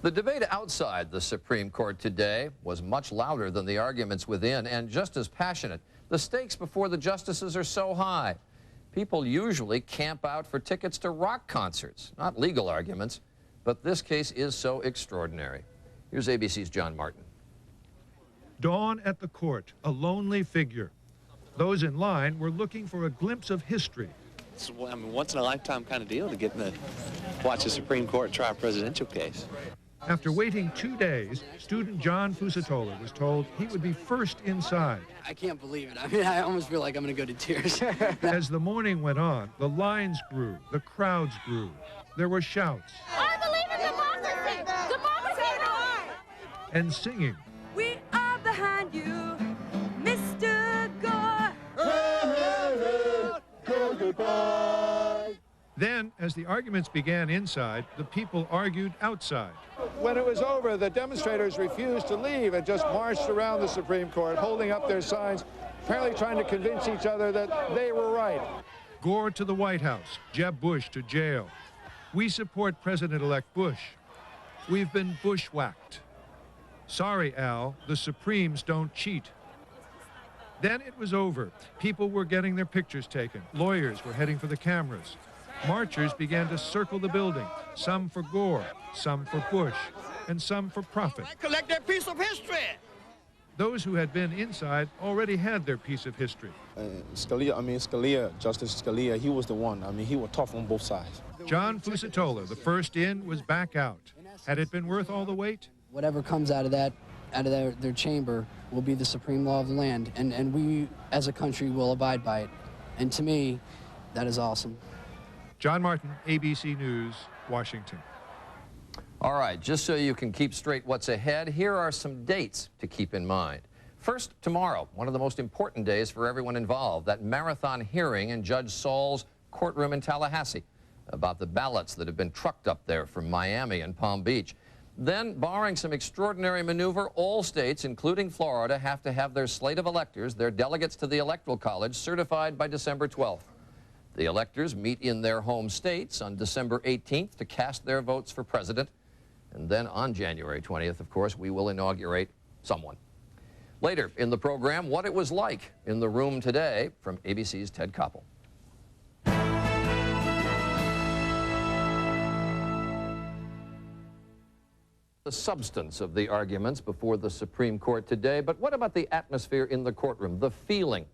The debate outside the Supreme Court today was much louder than the arguments within and just as passionate. The stakes before the justices are so high. People usually camp out for tickets to rock concerts, not legal arguments, but this case is so extraordinary. Here's ABC's John Martin. Dawn at the court, a lonely figure. Those in line were looking for a glimpse of history. It's a once-in-a-lifetime kind of deal to get to watch the Supreme Court try a presidential case. After waiting 2 days, student John Fusatola was told he would be first inside. I can't believe it. I mean, I almost feel like I'm going to go to tears. As the morning went on, the lines grew, the crowds grew. There were shouts. I believe in democracy! Democracy! And singing. We are behind you, Mr. Gore. Goodbye. Then, as the arguments began inside, the people argued outside. When it was over, the demonstrators refused to leave and just marched around the Supreme Court, holding up their signs, apparently trying to convince each other that they were right. Gore to the White House, Jeb Bush to jail. We support President-elect Bush. We've been bushwhacked. Sorry, Al, the Supremes don't cheat. Then it was over. People were getting their pictures taken. Lawyers were heading for the cameras. Marchers began to circle the building, some for Gore, some for Bush, and some for profit. Collect their piece of history. Those who had been inside already had their piece of history. Scalia, Justice Scalia, he was the one. He was tough on both sides. John Fusatola, the first in, was back out. Had it been worth all the wait? Whatever comes out of that, their chamber, will be the supreme law of the land, and we, as a country, will abide by it. And to me, that is awesome. John Martin, ABC News, Washington. All right, just so you can keep straight what's ahead, here are some dates to keep in mind. First, tomorrow, one of the most important days for everyone involved, that marathon hearing in Judge Saul's courtroom in Tallahassee about the ballots that have been trucked up there from Miami and Palm Beach. Then, barring some extraordinary maneuver, all states, including Florida, have to have their slate of electors, their delegates to the Electoral College, certified by December 12th. The electors meet in their home states on December 18th to cast their votes for president. And then on January 20th, of course, we will inaugurate someone. Later in the program, what it was like in the room today from ABC's Ted Koppel. The substance of the arguments before the Supreme Court today, but what about the atmosphere in the courtroom, the feeling?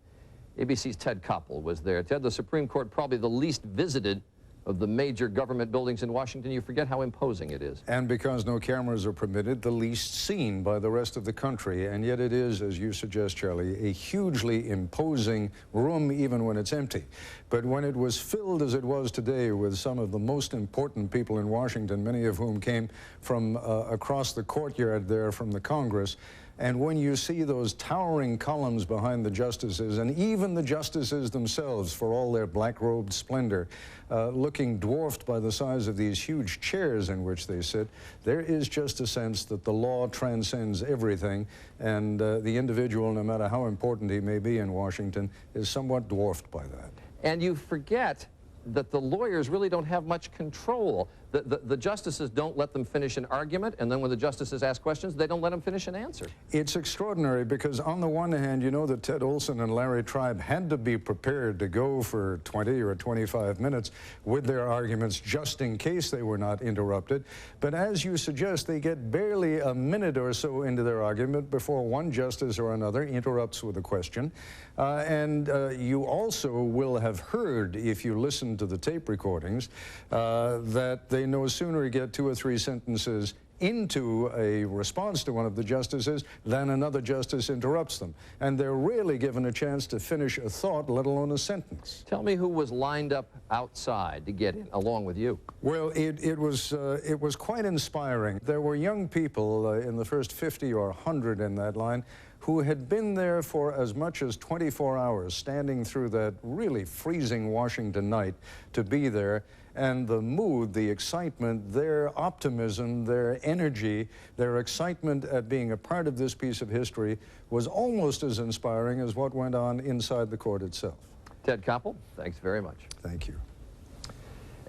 ABC's Ted Koppel was there. Ted, the Supreme Court probably the least visited of the major government buildings in Washington. You forget how imposing it is. And because no cameras are permitted, the least seen by the rest of the country. And yet it is, as you suggest, Charlie, a hugely imposing room even when it's empty. But when it was filled as it was today with some of the most important people in Washington, many of whom came from across the courtyard there from the Congress, and when you see those towering columns behind the justices, and even the justices themselves, for all their black-robed splendor, looking dwarfed by the size of these huge chairs in which they sit, there is just a sense that the law transcends everything, and the individual, no matter how important he may be in Washington, is somewhat dwarfed by that. And you forget that the lawyers really don't have much control. The justices don't let them finish an argument, and then when the justices ask questions, they don't let them finish an answer. It's extraordinary because on the one hand, you know that Ted Olson and Larry Tribe had to be prepared to go for 20 or 25 minutes with their arguments just in case they were not interrupted. But as you suggest, they get barely a minute or so into their argument before one justice or another interrupts with a question. You also will have heard, if you listen to the tape recordings, that they no sooner get 2 or 3 sentences into a response to one of the justices than another justice interrupts them. And they're rarely given a chance to finish a thought, let alone a sentence. Tell me who was lined up outside to get in, along with you. Well, it was quite inspiring. There were young people in the first 50 or 100 in that line who had been there for as much as 24 hours, standing through that really freezing Washington night to be there. And the mood, the excitement, their optimism, their energy, their excitement at being a part of this piece of history was almost as inspiring as what went on inside the court itself. Ted Koppel, thanks very much. Thank you.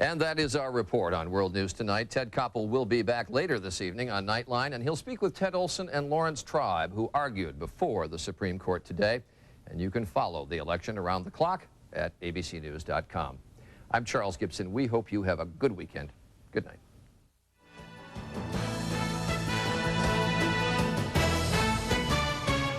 And that is our report on World News Tonight. Ted Koppel will be back later this evening on Nightline, and he'll speak with Ted Olson and Lawrence Tribe, who argued before the Supreme Court today. And you can follow the election around the clock at abcnews.com. I'm Charles Gibson. We hope you have a good weekend. Good night.